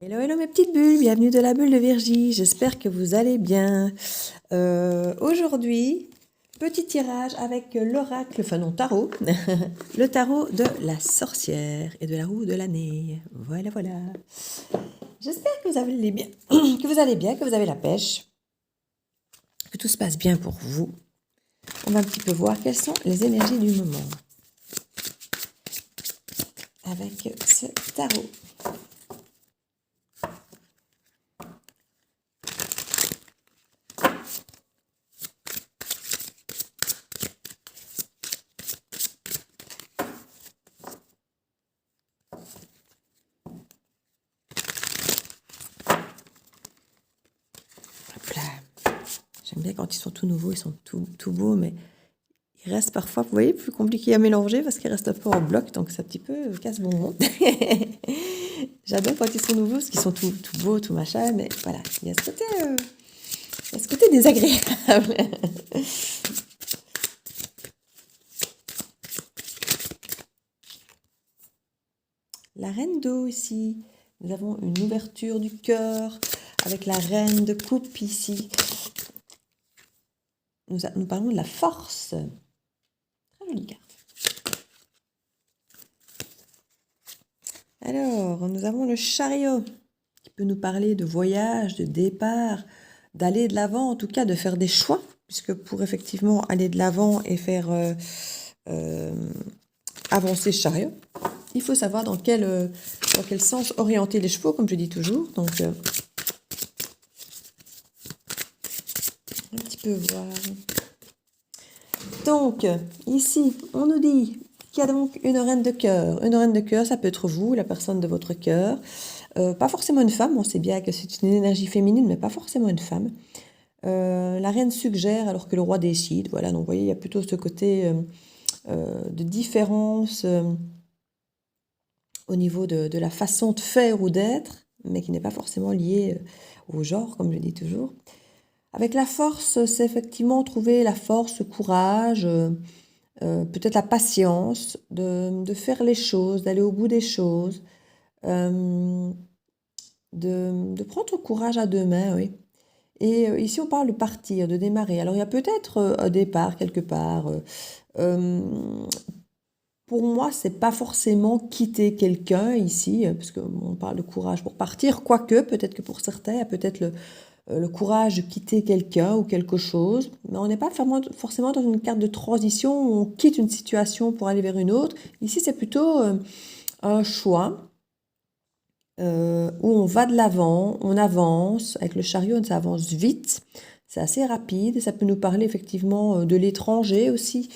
Hello, hello mes petites bulles, bienvenue de la bulle de Virgie, j'espère que vous allez bien. Aujourd'hui, petit tirage avec l'oracle, enfin non, tarot, le tarot de la sorcière et de la roue de l'année. Voilà, voilà. J'espère que vous allez bien, que vous allez bien, que vous avez la pêche, que tout se passe bien pour vous. On va un petit peu voir quelles sont les énergies du moment avec ce tarot. Hop là. J'aime bien quand ils sont tout nouveaux, ils sont tout beaux, mais ils restent parfois, vous voyez, plus compliqués à mélanger parce qu'ils restent un peu en bloc, donc c'est un petit peu casse-bonbon. J'adore quand ils sont nouveaux parce qu'ils sont tout beaux, tout machin, mais voilà, il y a ce côté désagréable. La reine d'eau ici, nous avons une ouverture du cœur avec la reine de coupe ici. Nous parlons de la force. Très jolie carte. Alors, nous avons le chariot qui peut nous parler de voyage, de départ, d'aller de l'avant, en tout cas de faire des choix, puisque pour effectivement aller de l'avant et faire avancer ce chariot, il faut savoir dans quel sens orienter les chevaux, comme je dis toujours. Donc, un petit peu voir. Donc, ici, on nous dit qu'il y a donc une reine de cœur. Une reine de cœur, ça peut être vous, la personne de votre cœur. Pas forcément une femme, on sait bien que c'est une énergie féminine, mais pas forcément une femme. La reine suggère alors que le roi décide. Voilà, donc vous voyez, il y a plutôt ce côté de différence au niveau de la façon de faire ou d'être, mais qui n'est pas forcément lié au genre, comme je dis toujours. Avec la force, c'est effectivement trouver la force, le courage, peut-être la patience de faire les choses, d'aller au bout des choses, de prendre courage à deux mains, oui. Et ici, on parle de partir, de démarrer. Alors, il y a peut-être un départ quelque part. Pour moi, c'est pas forcément quitter quelqu'un ici, parce qu'on parle de courage pour partir, quoique, peut-être que pour certains, il y a peut-être le courage de quitter quelqu'un ou quelque chose, mais on n'est pas forcément dans une carte de transition où on quitte une situation pour aller vers une autre. Ici, c'est plutôt un choix où on va de l'avant, on avance. Avec le chariot, ça avance vite, c'est assez rapide. Ça peut nous parler effectivement de l'étranger aussi.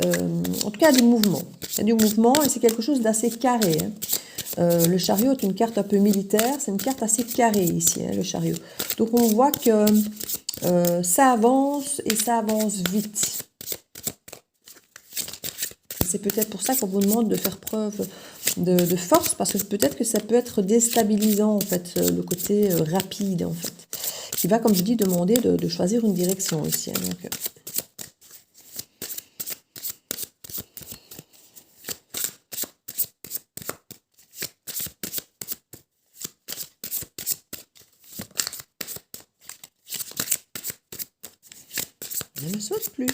En tout cas, du mouvement. Il y a du mouvement et c'est quelque chose d'assez carré. Le chariot est une carte un peu militaire, c'est une carte assez carrée ici, le chariot. Donc on voit que ça avance et ça avance vite. C'est peut-être pour ça qu'on vous demande de faire preuve de force, parce que peut-être que ça peut être déstabilisant, en fait, le côté rapide, en fait, qui va, comme je dis, demander de choisir une direction ici. Donc, je ne saute plus.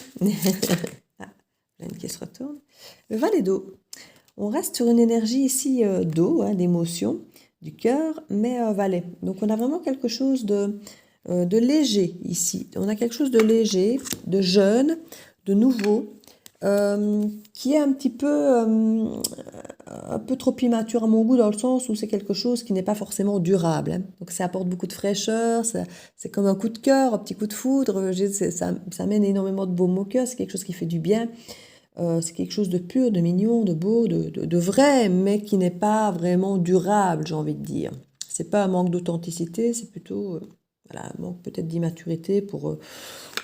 Ah, là, une qui se retourne. Le valet d'eau. On reste sur une énergie ici d'eau, d'émotion, du cœur, mais valet. Donc on a vraiment quelque chose de léger ici. On a quelque chose de léger, de jeune, de nouveau, qui est un peu trop immature à mon goût, dans le sens où c'est quelque chose qui n'est pas forcément durable. Donc ça apporte beaucoup de fraîcheur, c'est comme un coup de cœur, un petit coup de foudre. Ça amène énormément de baume au cœur, c'est quelque chose qui fait du bien. C'est quelque chose de pur, de mignon, de beau, de vrai, mais qui n'est pas vraiment durable, j'ai envie de dire. C'est pas un manque d'authenticité, c'est plutôt voilà, un manque peut-être d'immaturité pour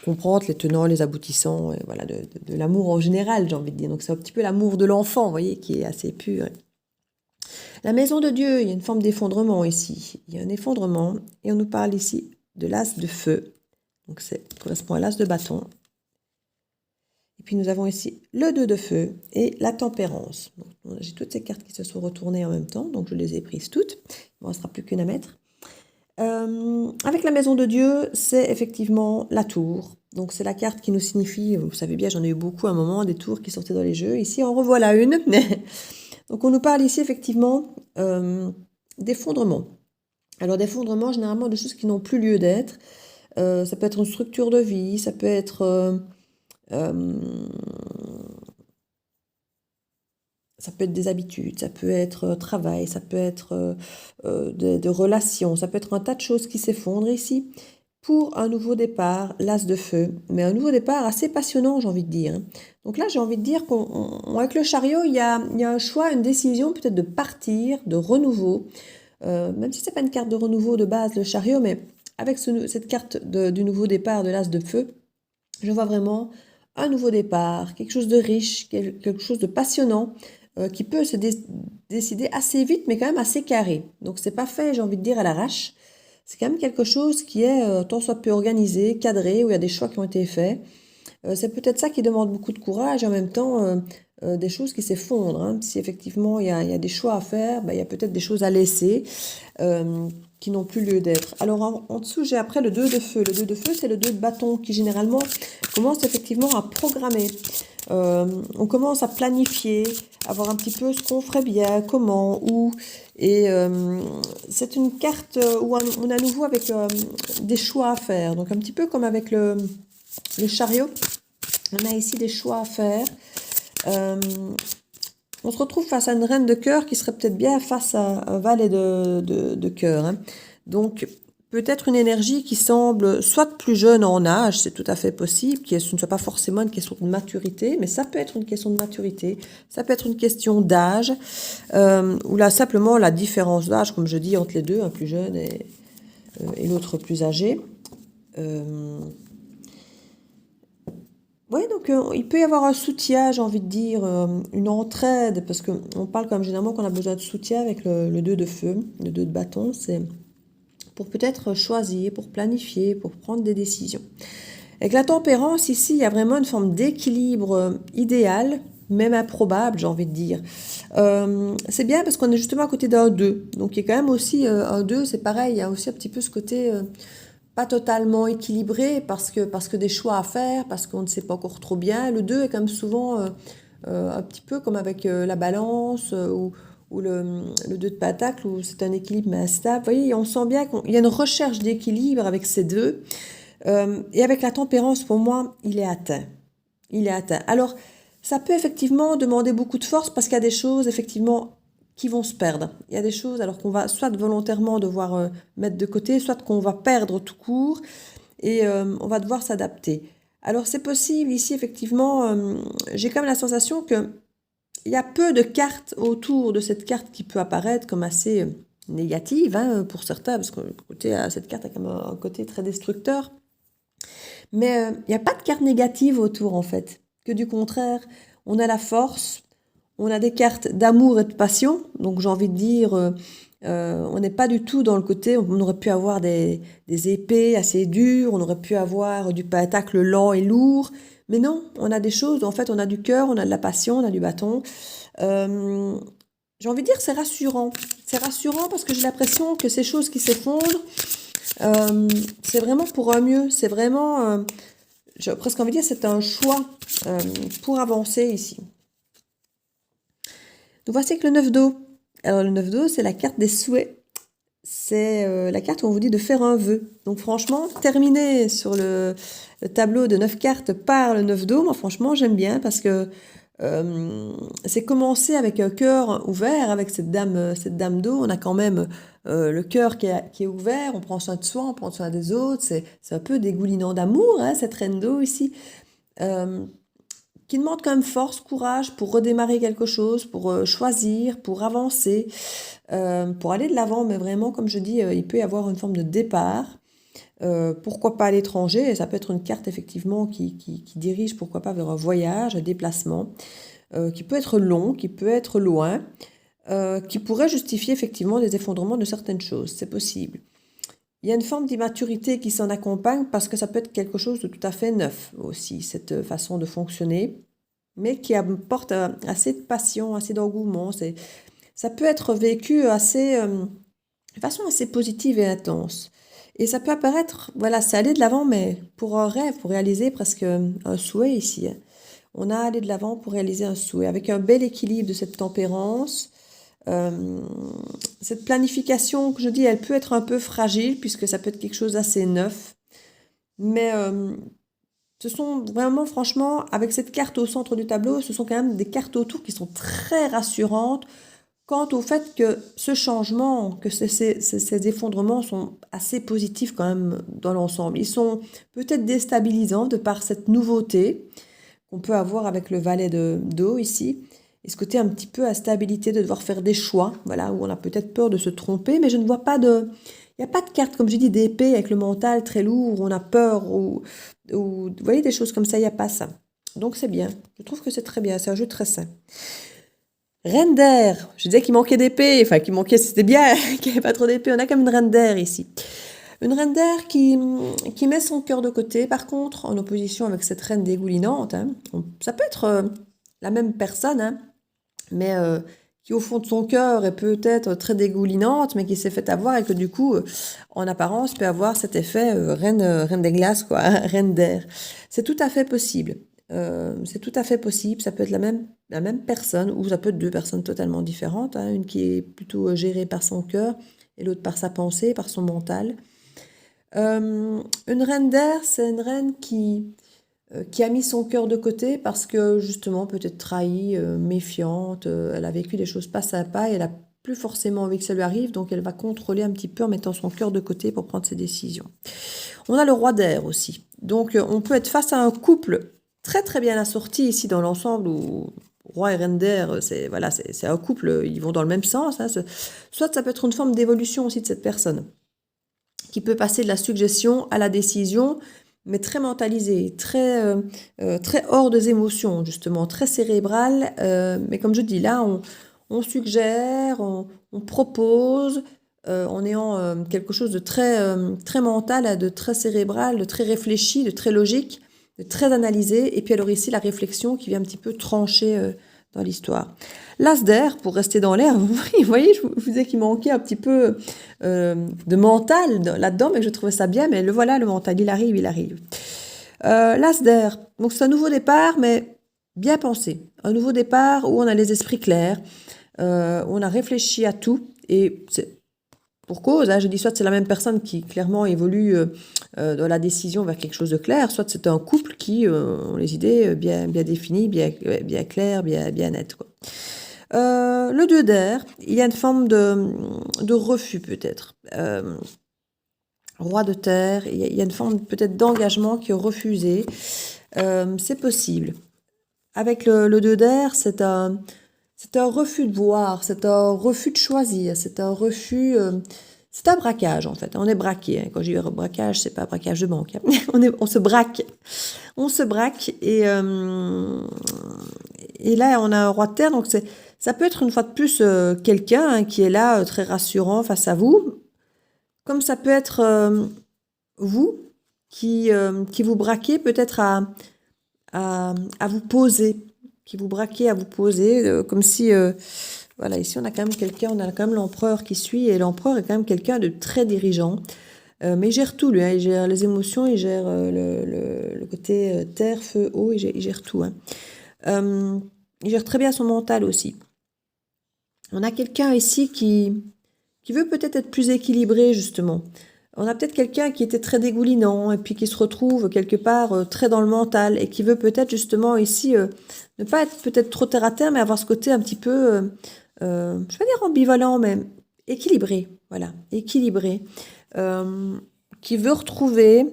comprendre les tenants, les aboutissants, et voilà, de l'amour en général, j'ai envie de dire. Donc c'est un petit peu l'amour de l'enfant, vous voyez, qui est assez pur. La maison de Dieu, il y a une forme d'effondrement ici. Il y a un effondrement, et on nous parle ici de l'as de feu. Donc ça correspond à l'as de bâton. Et puis nous avons ici le 2 de feu et la tempérance. J'ai toutes ces cartes qui se sont retournées en même temps, donc je les ai prises toutes. Il ne me restera plus qu'une à mettre. Avec la maison de Dieu, c'est effectivement la tour. Donc c'est la carte qui nous signifie, vous savez bien, j'en ai eu beaucoup à un moment, des tours qui sortaient dans les jeux. Ici, en revoilà une. Donc on nous parle ici effectivement d'effondrement. Alors d'effondrement, généralement, de choses qui n'ont plus lieu d'être. Ça peut être une structure de vie, ça peut être des habitudes, ça peut être travail, ça peut être de relations, ça peut être un tas de choses qui s'effondrent ici pour un nouveau départ, l'as de feu, mais un nouveau départ assez passionnant, j'ai envie de dire. Donc là, j'ai envie de dire qu'avec le chariot, il y a un choix, une décision peut-être de partir, de renouveau, même si c'est pas une carte de renouveau de base, le chariot, mais avec cette carte du nouveau départ de l'as de feu, je vois vraiment un nouveau départ, quelque chose de riche, quelque chose de passionnant, qui peut se décider assez vite, mais quand même assez carré. Donc c'est pas fait, j'ai envie de dire, à l'arrache. C'est quand même quelque chose qui est tant soit peu organisé, cadré, où il y a des choix qui ont été faits. C'est peut-être ça qui demande beaucoup de courage et en même temps des choses qui s'effondrent. Hein. Si effectivement il y a des choix à faire, il y a peut-être des choses à laisser qui n'ont plus lieu d'être. Alors en dessous, j'ai après le 2 de feu. Le 2 de feu, c'est le 2 de bâton qui généralement commence effectivement à programmer. On commence à planifier, à voir un petit peu ce qu'on ferait bien, comment, où. Et c'est une carte où on est à nouveau avec des choix à faire. Donc un petit peu comme avec le chariot, on a ici des choix à faire. On se retrouve face à une reine de cœur qui serait peut-être bien face à un valet de cœur. Hein. Donc, peut-être une énergie qui semble soit plus jeune en âge, c'est tout à fait possible, ce ne soit pas forcément une question de maturité, mais ça peut être une question de maturité, ça peut être une question d'âge, ou là simplement la différence d'âge, comme je dis, entre les deux, un plus jeune et l'autre plus âgé. Oui, donc il peut y avoir un soutien, j'ai envie de dire, une entraide, parce qu'on parle comme généralement qu'on a besoin de soutien avec le 2 de feu, le 2 de bâton, c'est pour peut-être choisir, pour planifier, pour prendre des décisions. Avec la tempérance, ici, il y a vraiment une forme d'équilibre idéal, même improbable, j'ai envie de dire. C'est bien parce qu'on est justement à côté d'un 2, donc il y a quand même aussi un 2, c'est pareil, il y a aussi un petit peu ce côté pas totalement équilibré parce que des choix à faire, parce qu'on ne sait pas encore trop bien. Le 2 est quand même souvent un petit peu comme avec la balance ou le 2 de pentacle où c'est un équilibre mais instable. Vous voyez, on sent bien qu'il y a une recherche d'équilibre avec ces deux. Et avec la tempérance, pour moi, il est atteint. Il est atteint. Alors, ça peut effectivement demander beaucoup de force parce qu'il y a des choses, effectivement, qui vont se perdre. Il y a des choses alors qu'on va soit volontairement devoir mettre de côté, soit qu'on va perdre tout court et on va devoir s'adapter. Alors c'est possible ici effectivement, j'ai quand même la sensation que il y a peu de cartes autour de cette carte qui peut apparaître comme assez négative hein, pour certains, parce que cette carte a quand même un côté très destructeur. Mais il n'y a pas de carte négative autour en fait, que du contraire, on a la force, on a des cartes d'amour et de passion, donc j'ai envie de dire, on n'est pas du tout dans le côté, on aurait pu avoir des épées assez dures, on aurait pu avoir du pentacle lent et lourd, mais non, on a des choses, en fait on a du cœur, on a de la passion, on a du bâton. J'ai envie de dire c'est rassurant parce que j'ai l'impression que ces choses qui s'effondrent, c'est vraiment pour un mieux, c'est vraiment, j'ai presque envie de dire c'est un choix pour avancer ici. Donc voici que le 9 d'eau. Alors le 9 d'eau, c'est la carte des souhaits. C'est la carte où on vous dit de faire un vœu. Donc franchement, terminer sur le tableau de 9 cartes par le 9 d'eau, moi franchement j'aime bien parce que c'est commencer avec un cœur ouvert, avec cette dame d'eau. On a quand même le cœur qui est ouvert, on prend soin de soi, on prend soin des autres. C'est un peu dégoulinant d'amour, hein, cette reine d'eau ici. Qui demande quand même force, courage pour redémarrer quelque chose, pour choisir, pour avancer, pour aller de l'avant. Mais vraiment, comme je dis, il peut y avoir une forme de départ. Pourquoi pas à l'étranger, et ça peut être une carte effectivement qui dirige, pourquoi pas, vers un voyage, un déplacement, qui peut être long, qui peut être loin, qui pourrait justifier effectivement des effondrements de certaines choses, c'est possible. Il y a une forme d'immaturité qui s'en accompagne parce que ça peut être quelque chose de tout à fait neuf aussi, cette façon de fonctionner, mais qui apporte assez de passion, assez d'engouement. Ça peut être vécu de façon assez positive et intense. Et ça peut apparaître, voilà, c'est aller de l'avant, mais pour un rêve, pour réaliser presque un souhait ici, hein. On a allé de l'avant pour réaliser un souhait, avec un bel équilibre de cette tempérance. Euh, Cette planification que je dis, elle peut être un peu fragile, puisque ça peut être quelque chose d'assez neuf. Mais ce sont vraiment, franchement, avec cette carte au centre du tableau, ce sont quand même des cartes autour qui sont très rassurantes quant au fait que ce changement, que ces effondrements sont assez positifs quand même dans l'ensemble. Ils sont peut-être déstabilisants de par cette nouveauté qu'on peut avoir avec le valet d'eau ici, et ce côté un petit peu instabilité de devoir faire des choix, voilà, où on a peut-être peur de se tromper, mais je ne vois pas il n'y a pas de carte, comme je dis, d'épée avec le mental très lourd, où on a peur, ou vous voyez, des choses comme ça, il n'y a pas ça. Donc c'est bien, je trouve que c'est très bien, c'est un jeu très sain. Reine d'air, je disais qu'il manquait d'épée, enfin qu'il manquait, c'était bien qu'il n'y avait pas trop d'épée, on a comme une reine d'air ici. Une reine d'air qui met son cœur de côté, par contre, en opposition avec cette reine dégoulinante, hein. Ça peut être la même personne, hein, mais qui au fond de son cœur est peut-être très dégoulinante, mais qui s'est fait avoir et que du coup, en apparence, peut avoir cet effet reine des glaces, quoi, hein, reine d'air. C'est tout à fait possible. C'est tout à fait possible. Ça peut être la même personne, ou ça peut être deux personnes totalement différentes, hein, une qui est plutôt gérée par son cœur et l'autre par sa pensée, par son mental. Une reine d'air, c'est une reine qui a mis son cœur de côté parce que justement peut-être trahie, méfiante, elle a vécu des choses pas sympas et elle a plus forcément envie que ça lui arrive, donc elle va contrôler un petit peu en mettant son cœur de côté pour prendre ses décisions. On a le roi d'air aussi. Donc on peut être face à un couple très très bien assorti ici dans l'ensemble où roi et reine d'air, c'est voilà, c'est un couple, ils vont dans le même sens, hein. Soit ça peut être une forme d'évolution aussi de cette personne qui peut passer de la suggestion à la décision, mais très mentalisée, très hors des émotions, justement, très cérébrale. Mais comme je dis, là, on suggère, on propose, en ayant quelque chose de très mental, de très cérébral, de très réfléchi, de très logique, de très analysé. Et puis alors ici, la réflexion qui vient un petit peu trancher dans l'histoire. L'as d'air, pour rester dans l'air, vous voyez, je vous disais qu'il manquait un petit peu de mental là-dedans, mais que je trouvais ça bien, mais le voilà, le mental, il arrive, il arrive. L'as d'air, donc c'est un nouveau départ, mais bien pensé. Un nouveau départ où on a les esprits clairs, où on a réfléchi à tout, et c'est pour cause, hein, je dis soit c'est la même personne qui clairement évolue dans la décision vers quelque chose de clair, soit c'est un couple qui ont les idées bien définies, bien claires, bien nettes, quoi. Le 2 d'air, il y a une forme de refus peut-être. Roi de terre, il y a une forme peut-être d'engagement qui est refusé. C'est possible. Avec le 2 d'air, c'est un refus de voir, c'est un refus de choisir, c'est un refus... c'est un braquage en fait, on est braqué, hein. Quand je dis braquage, c'est pas braquage de banque, hein. On se braque. On se braque et là on a un roi de terre, donc ça peut être une fois de plus quelqu'un, hein, qui est là très rassurant face à vous, comme ça peut être vous qui vous braquez peut-être à vous poser, qui vous braquez à vous poser, comme si voilà, ici on a quand même quelqu'un, on a quand même l'empereur qui suit, et l'empereur est quand même quelqu'un de très dirigeant. Mais il gère tout, lui, hein. Il gère les émotions, il gère le côté terre, feu, eau, il gère tout, hein. Il gère très bien son mental aussi. On a quelqu'un ici qui veut peut-être être plus équilibré, justement. On a peut-être quelqu'un qui était très dégoulinant et puis qui se retrouve quelque part très dans le mental et qui veut peut-être justement ici ne pas être peut-être trop terre à terre, mais avoir ce côté un petit peu, je vais dire ambivalent, mais équilibré, voilà, équilibré, qui veut retrouver...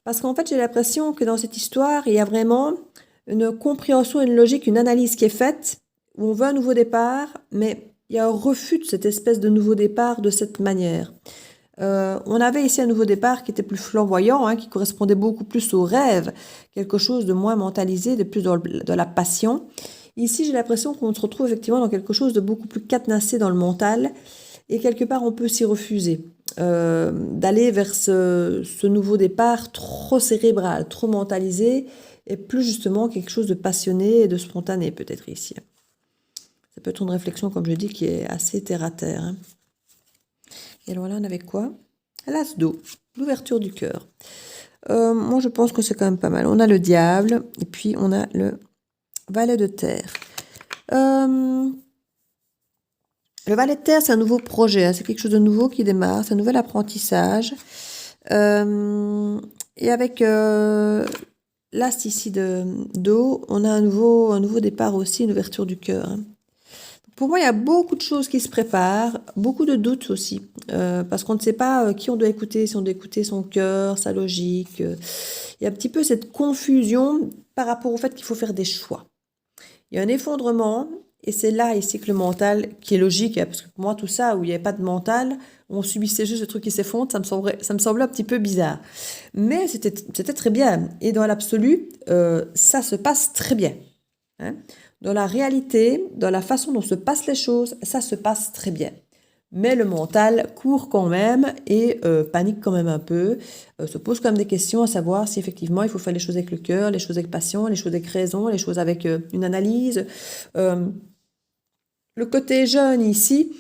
Parce qu'en fait, j'ai l'impression que dans cette histoire, il y a vraiment une compréhension, une logique, une analyse qui est faite, où on veut un nouveau départ, mais il y a un refus de cette espèce de nouveau départ de cette manière. On avait ici un nouveau départ qui était plus flamboyant, hein, qui correspondait beaucoup plus au rêve, quelque chose de moins mentalisé, de plus dans la passion. Ici, j'ai l'impression qu'on se retrouve effectivement dans quelque chose de beaucoup plus cadenassé dans le mental, et quelque part, on peut s'y refuser. D'aller vers ce nouveau départ trop cérébral, trop mentalisé, et plus justement quelque chose de passionné et de spontané peut-être ici. Ça peut être une réflexion, comme je dis, qui est assez terre-à-terre. Hein. Et alors là, on avait quoi? L'as d'eau, l'ouverture du cœur. Moi, je pense que c'est quand même pas mal. On a le diable, et puis on a le valet de terre. Le valet de terre, c'est un nouveau projet, hein, c'est quelque chose de nouveau qui démarre, c'est un nouvel apprentissage. Et avec l'as ici d'eau, on a un nouveau départ aussi, une ouverture du cœur. Hein. Pour moi, il y a beaucoup de choses qui se préparent, beaucoup de doutes aussi, parce qu'on ne sait pas qui on doit écouter, si on doit écouter son cœur, sa logique. Il y a un petit peu cette confusion par rapport au fait qu'il faut faire des choix. Il y a un effondrement, et c'est là ici que le mental, qui est logique, hein, parce que pour moi, tout ça, où il n'y avait pas de mental, on subissait juste le truc qui s'effondre, ça me semblait un petit peu bizarre. Mais c'était très bien. Et dans l'absolu, ça se passe très bien. Hein. Dans la réalité, dans la façon dont se passent les choses, ça se passe très bien. Mais le mental court quand même et panique quand même un peu, se pose quand même des questions à savoir si effectivement il faut faire les choses avec le cœur, les choses avec passion, les choses avec raison, les choses avec une analyse. Le côté jeune ici,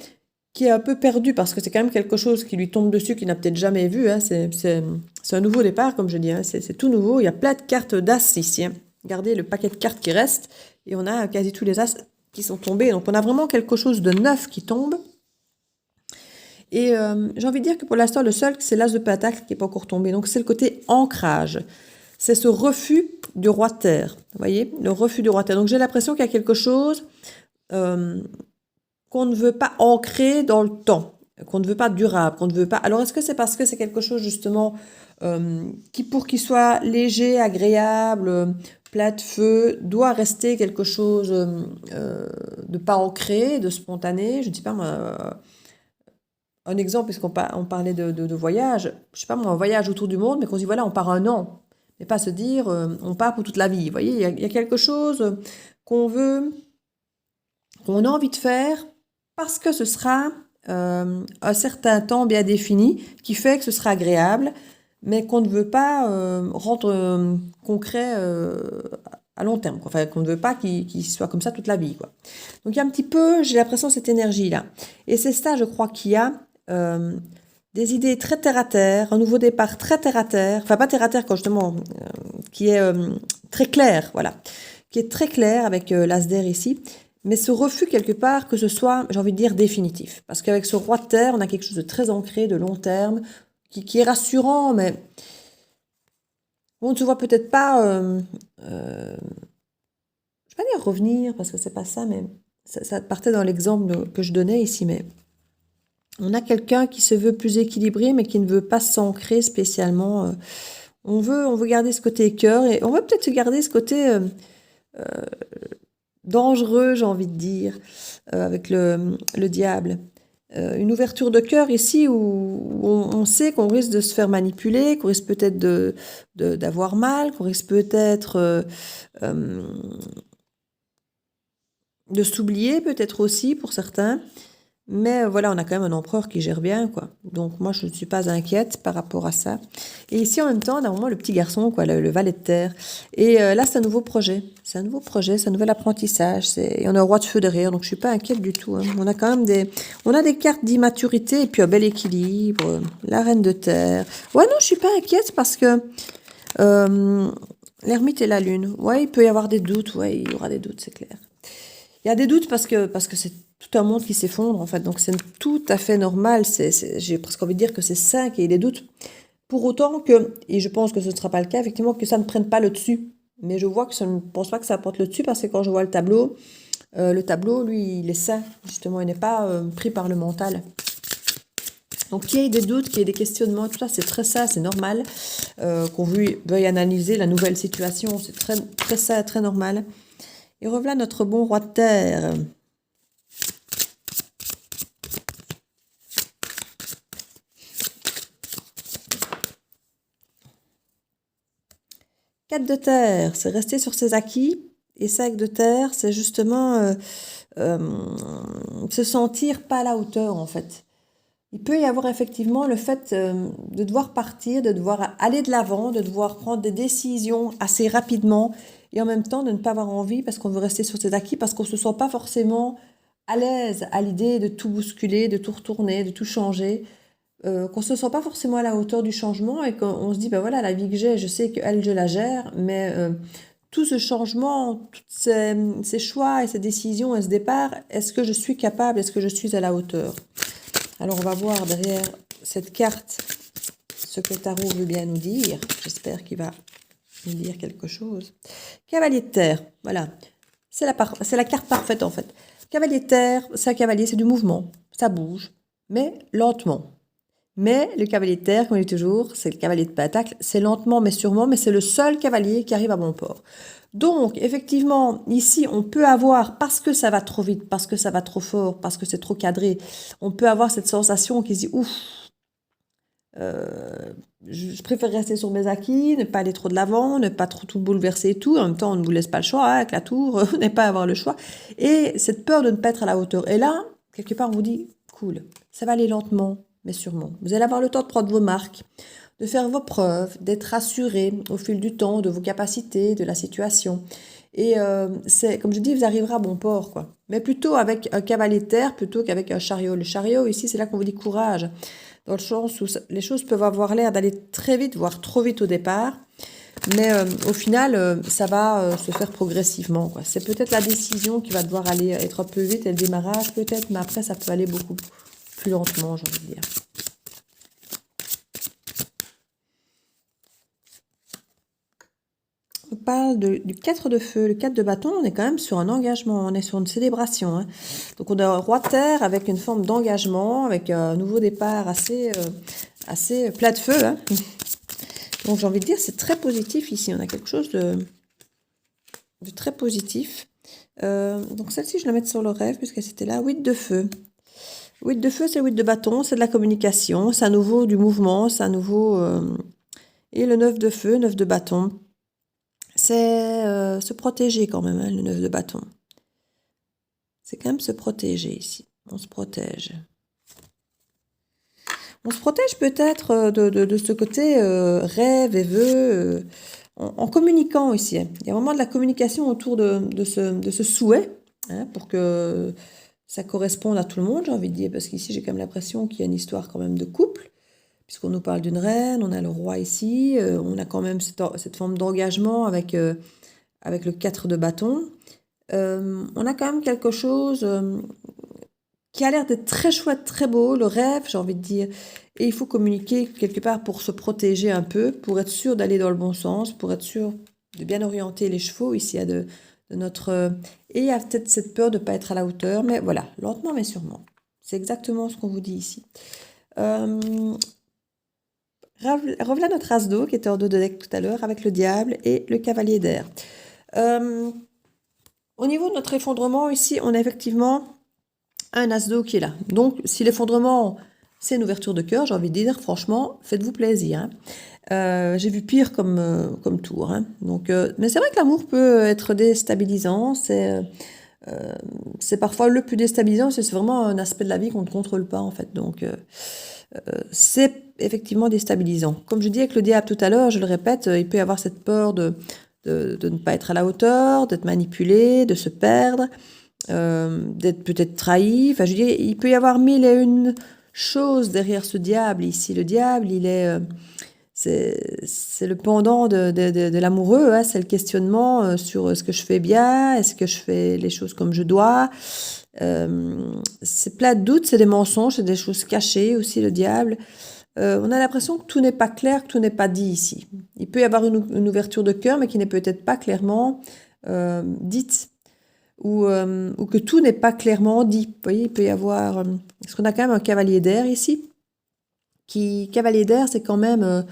qui est un peu perdu parce que c'est quand même quelque chose qui lui tombe dessus qu'il n'a peut-être jamais vu. Hein. C'est un nouveau départ, comme je dis. Hein. C'est tout nouveau. Il y a plein de cartes d'as ici. Hein. Regardez le paquet de cartes qui reste et on a quasi tous les as qui sont tombés. Donc on a vraiment quelque chose de neuf qui tombe. Et j'ai envie de dire que pour l'instant, le seul, c'est l'as de pentacle qui n'est pas encore tombé. Donc c'est le côté ancrage. C'est ce refus du roi de terre. Vous voyez, le refus du roi de terre. Donc j'ai l'impression qu'il y a quelque chose qu'on ne veut pas ancrer dans le temps, qu'on ne veut pas durable, qu'on ne veut pas... Alors est-ce que c'est parce que c'est quelque chose justement qui, pour qu'il soit léger, agréable, plat de feu, doit rester quelque chose de pas ancré, de spontané? Je ne sais pas moi... un exemple, puisqu'on on parlait de voyage, je sais pas moi, un voyage autour du monde, mais qu'on se dit voilà, on part un an, mais pas se dire on part pour toute la vie. Vous voyez, il y a quelque chose qu'on veut, qu'on a envie de faire, parce que ce sera un certain temps bien défini, qui fait que ce sera agréable, mais qu'on ne veut pas rendre concret à long terme, quoi. Enfin, qu'on ne veut pas qu'il soit comme ça toute la vie, quoi. Donc il y a un petit peu, j'ai l'impression, cette énergie-là. Et c'est ça, je crois, qu'il y a des idées très terre-à-terre, un nouveau départ très terre-à-terre, enfin pas terre-à-terre quand justement, qui est très clair, voilà, qui est très clair avec l'as d'air ici, mais ce refus quelque part que ce soit, j'ai envie de dire, définitif. Parce qu'avec ce roi de terre, on a quelque chose de très ancré, de long terme, qui est rassurant, mais on ne se voit peut-être pas, je ne vais pas dire revenir, parce que c'est pas ça, mais ça partait dans l'exemple que je donnais ici, mais on a quelqu'un qui se veut plus équilibré, mais qui ne veut pas s'ancrer spécialement. On veut garder ce côté cœur, et on veut peut-être garder ce côté dangereux, j'ai envie de dire, avec le diable. Une ouverture de cœur ici où on sait qu'on risque de se faire manipuler, qu'on risque peut-être d'avoir mal, qu'on risque peut-être de s'oublier peut-être aussi pour certains. Mais voilà, on a quand même un empereur qui gère bien, quoi. Donc moi, je ne suis pas inquiète par rapport à ça. Et ici, en même temps, on a vraiment le petit garçon, quoi, le valet de terre. Et là, c'est un nouveau projet. C'est un nouveau projet, c'est un nouvel apprentissage. Et on a un roi de feu derrière, donc je suis pas inquiète du tout. Hein. On a quand même on a des cartes d'immaturité et puis un bel équilibre. La reine de terre. Ouais, non, je suis pas inquiète parce que l'ermite et la lune. Ouais, il peut y avoir des doutes. Ouais, il y aura des doutes, c'est clair. Il y a des doutes parce que c'est tout un monde qui s'effondre, en fait. Donc, c'est tout à fait normal. J'ai presque envie de dire que c'est sain qu'il y ait des doutes. Pour autant que, et je pense que ce ne sera pas le cas, effectivement, que ça ne prenne pas le dessus. Mais je vois que je ne pense pas que ça porte le dessus parce que quand je vois le tableau, lui, il est sain, justement. Il n'est pas pris par le mental. Donc, qu'il y ait des doutes, qu'il y ait des questionnements, tout ça, c'est très sain, c'est normal. Qu'on veuille analyser la nouvelle situation, c'est très, très sain, très normal. Et revoilà notre bon roi de terre. Quatre de terre, c'est rester sur ses acquis Et 5 de terre, c'est justement euh, se sentir pas à la hauteur, en fait. Il peut y avoir effectivement le fait de devoir partir, de devoir aller de l'avant, de devoir prendre des décisions assez rapidement et en même temps de ne pas avoir envie parce qu'on veut rester sur ses acquis, parce qu'on ne se sent pas forcément à l'aise à l'idée de tout bousculer, de tout retourner, de tout changer, qu'on ne se sent pas forcément à la hauteur du changement et qu'on se dit, ben voilà, la vie que j'ai, je sais qu'elle, je la gère, mais tout ce changement, tous ces choix et ces décisions et ce départ, est-ce que je suis capable, est-ce que je suis à la hauteur? Alors, on va voir derrière cette carte ce que le tarot veut bien nous dire. J'espère qu'il va nous dire quelque chose. Cavalier de terre, voilà. C'est la carte parfaite, en fait. Cavalier de terre, c'est un cavalier, c'est du mouvement. Ça bouge, mais lentement. Mais le cavalier de terre, comme on dit toujours, c'est le cavalier de Pentacle. C'est lentement, mais sûrement, mais c'est le seul cavalier qui arrive à bon port. Donc, effectivement, ici, on peut avoir, parce que ça va trop vite, parce que ça va trop fort, parce que c'est trop cadré, on peut avoir cette sensation qui se dit, ouf, je préfère rester sur mes acquis, ne pas aller trop de l'avant, ne pas trop tout bouleverser et tout. En même temps, on ne vous laisse pas le choix, hein, avec la tour, on n'est pas à avoir le choix. Et cette peur de ne pas être à la hauteur. Et là, quelque part, on vous dit, cool, ça va aller lentement, mais sûrement. Vous allez avoir le temps de prendre vos marques, de faire vos preuves, d'être rassuré au fil du temps de vos capacités, de la situation. Et c'est, comme je dis, vous arriverez à bon port, quoi. Mais plutôt avec un cavalier de terre plutôt qu'avec un chariot. Le chariot, ici, c'est là qu'on vous dit courage. Dans le sens où les choses peuvent avoir l'air d'aller très vite, voire trop vite au départ. Mais au final, ça va se faire progressivement, quoi. C'est peut-être la décision qui va devoir aller être un peu vite et le démarrage peut-être, mais après, ça peut aller beaucoup plus lentement, j'ai envie de dire. On parle du 4 de feu. Le 4 de bâton, on est quand même sur un engagement, on est sur une célébration, hein. Donc on a un roi de terre avec une forme d'engagement, avec un nouveau départ assez plat de feu, hein. Donc j'ai envie de dire, c'est très positif ici. On a quelque chose de très positif. Donc celle-ci, je la mets sur le rêve, puisque c'était là. 8 de feu. 8 de feu, c'est 8 de bâton, c'est de la communication, c'est à nouveau du mouvement, c'est à nouveau... Et le 9 de feu, 9 de bâton, c'est se protéger quand même, hein, le 9 de bâton. C'est quand même se protéger ici. On se protège. On se protège peut-être de ce côté rêve et vœu, en communiquant ici, hein. Il y a vraiment de la communication autour de ce souhait, hein, pour que ça corresponde à tout le monde, j'ai envie de dire, parce qu'ici j'ai quand même l'impression qu'il y a une histoire quand même de couple, puisqu'on nous parle d'une reine, on a le roi ici, on a quand même cette forme d'engagement avec le 4 de bâton. On a quand même quelque chose qui a l'air d'être très chouette, très beau, le rêve, j'ai envie de dire. Et il faut communiquer quelque part pour se protéger un peu, pour être sûr d'aller dans le bon sens, pour être sûr de bien orienter les chevaux ici, de notre... Et il y a peut-être cette peur de ne pas être à la hauteur, mais voilà, lentement mais sûrement. C'est exactement ce qu'on vous dit ici. Revoilà notre as d'eau qui était en dos de deck tout à l'heure avec le diable et le cavalier d'air. Au niveau de notre effondrement ici, on a effectivement un as d'eau qui est là. Donc si l'effondrement c'est une ouverture de cœur, j'ai envie de dire franchement, faites-vous plaisir, hein. J'ai vu pire comme tour, hein. Donc, mais c'est vrai que l'amour peut être déstabilisant, c'est parfois le plus déstabilisant, c'est vraiment un aspect de la vie qu'on ne contrôle pas en fait. Donc c'est effectivement déstabilisant. Comme je dis avec le diable tout à l'heure, je le répète, il peut y avoir cette peur de ne pas être à la hauteur, d'être manipulé, de se perdre, d'être peut-être trahi. Enfin, je dis, il peut y avoir mille et une choses derrière ce diable ici. Le diable, il est... c'est le pendant de l'amoureux, hein, c'est le questionnement sur est-ce que je fais bien, est-ce que je fais les choses comme je dois. C'est plein de doutes, c'est des mensonges, c'est des choses cachées aussi, le diable. On a l'impression que tout n'est pas clair, que tout n'est pas dit ici. Il peut y avoir une ouverture de cœur, mais qui n'est peut-être pas clairement dite, ou que tout n'est pas clairement dit. Vous voyez, il peut y avoir... parce qu'on a quand même un cavalier d'air ici. Cavalier d'air, c'est quand même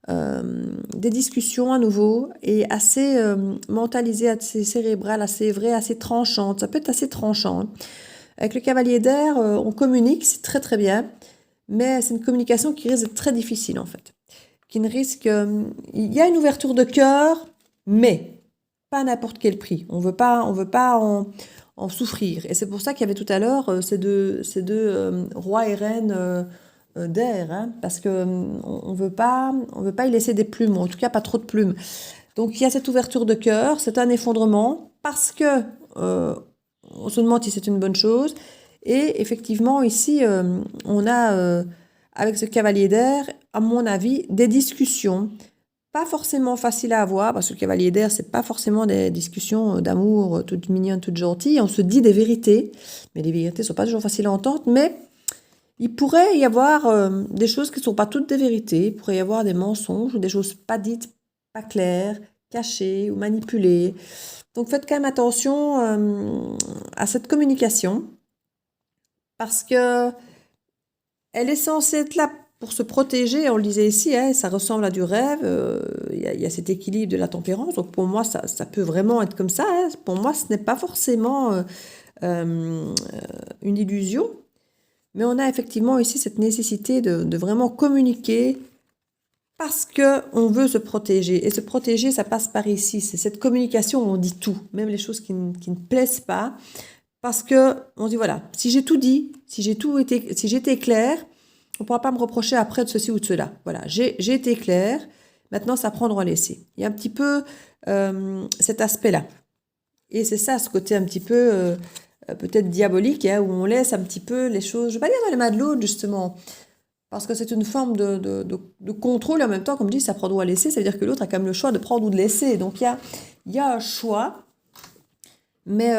des discussions à nouveau, et assez mentalisées, assez cérébrales, assez vraies, assez tranchantes. Ça peut être assez tranchant, hein. Avec le cavalier d'air, on communique, c'est très très bien, mais c'est une communication qui risque d'être très difficile en fait. Il y a une ouverture de cœur, mais pas à n'importe quel prix. On veut pas en souffrir. Et c'est pour ça qu'il y avait tout à l'heure ces deux rois et reines d'air, hein, parce que on veut pas y laisser des plumes, ou en tout cas pas trop de plumes. Donc il y a cette ouverture de cœur, c'est un effondrement, parce que on se demande si c'est une bonne chose. Et effectivement, ici, on a, avec ce cavalier d'air, à mon avis, des discussions pas forcément faciles à avoir, parce que le cavalier d'air, c'est pas forcément des discussions d'amour toutes mignonnes, toutes gentilles. On se dit des vérités, mais les vérités sont pas toujours faciles à entendre. Mais il pourrait y avoir des choses qui sont pas toutes des vérités. Il pourrait y avoir des mensonges ou des choses pas dites, pas claires, cachées ou manipulées. Donc faites quand même attention à cette communication, parce que elle est censée être là pour se protéger. On le disait ici, hein, ça ressemble à du rêve. Y a cet équilibre de la tempérance. Donc pour moi, ça peut vraiment être comme ça, hein. Pour moi, ce n'est pas forcément une illusion. Mais on a effectivement ici cette nécessité de vraiment communiquer, parce qu'on veut se protéger. Et se protéger, ça passe par ici. C'est cette communication où on dit tout, même les choses qui ne plaisent pas. Parce que on dit, voilà, si j'ai tout dit, si j'étais claire, on ne pourra pas me reprocher après de ceci ou de cela. Voilà, j'ai été claire, maintenant c'est à prendre ou à laisser. Il y a un petit peu cet aspect-là. Et c'est ça, ce côté un petit peu peut-être diabolique, hein, où on laisse un petit peu les choses, je ne vais pas dire dans les mains de l'autre, justement, parce que c'est une forme de contrôle, et en même temps, comme je dis, ça prend ou à laisser, ça veut dire que l'autre a quand même le choix de prendre ou de laisser. Donc il y a un choix, mais